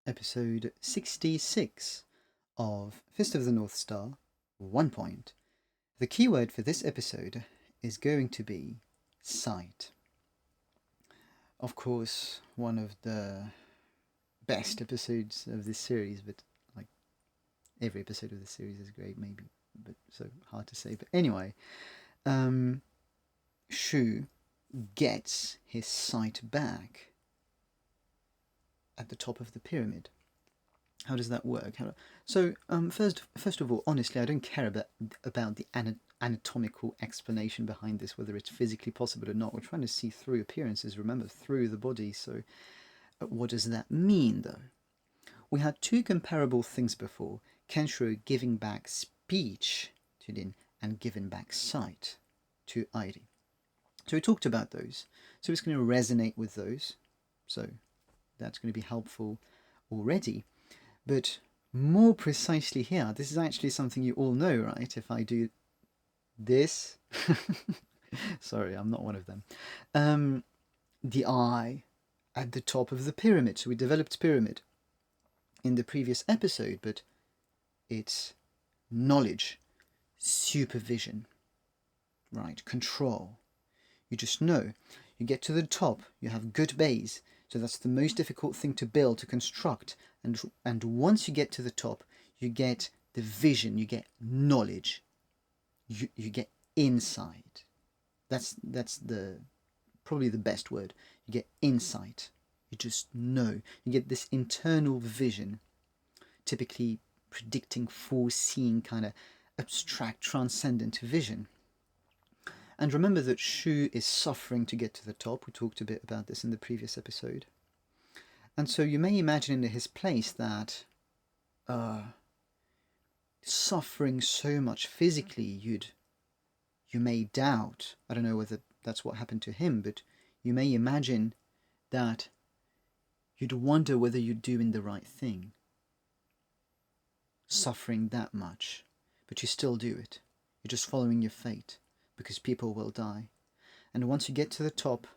episode 66 of Fist of the North Star, 1 point. The keyword for this episode is going to be sight. Of course, one of the best episodes of this series, but like every episode of this series is great, maybe, but so hard to say. But anyway, Shu gets his sight back at the top of the pyramid. How does that work? First of all, honestly, I don't care about the anatomical explanation behind this, whether it's physically possible or not. We're trying to see through appearances, remember, through the body. So what does that mean, though? We had two comparable things before. Kenshiro giving back speech to Din and giving back sight to 𝚿𝚎𝚅. So we talked about those. So it's going to resonate with those. So that's going to be helpful already. But more precisely here, this is actually something you all know, right? If I do this, sorry, I'm not one of them. The eye at the top of the pyramid. So we developed pyramid in the previous episode, but it's knowledge, supervision, right? Control. You just know. You get to the top, you have 𝙿𝚎𝚅𝚌𝚎. So that's the most difficult thing to build, to construct. And once you get to the top, you get the vision, you get knowledge, you get insight. That's probably the best word. You get insight. You just know. You get this internal vision, typically predicting, foreseeing, kind of abstract, transcendent vision. And remember that Shu is suffering to get to the top. We talked a bit about this in the previous episode. And so you may imagine in his place that suffering so much physically, you may doubt, I don't know whether that's what happened to him, but you may imagine that you'd wonder whether you're doing the right thing. Suffering that much, but you still do it. You're just following your fate, because people will die. And once you get to the top,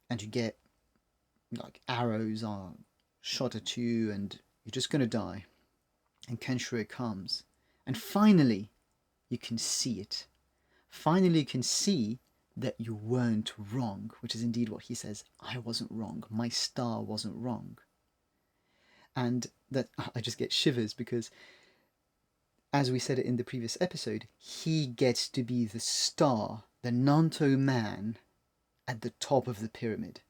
and you get, like, arrows are shot at you, and you're just going to die. And Kenshiro comes. And finally, you can see it. Finally, you can see that you weren't wrong, which is indeed what he says. I wasn't wrong. My star wasn't wrong. And that I just get shivers because, as we said it in the previous episode, he gets to be the star, the Nanto man, at the top of the pyramid.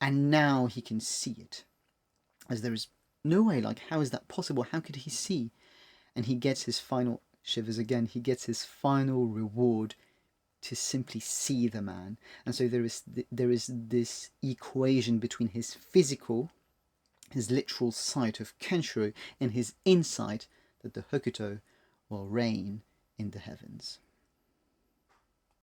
And now he can see it. As there is no way, like, how is that possible? How could he see? And he gets his final, shivers again, he gets his final reward to simply see the man. And so there is this equation between his physical, his literal sight of Kenshiro, and his insight that the Hokuto will reign in the heavens.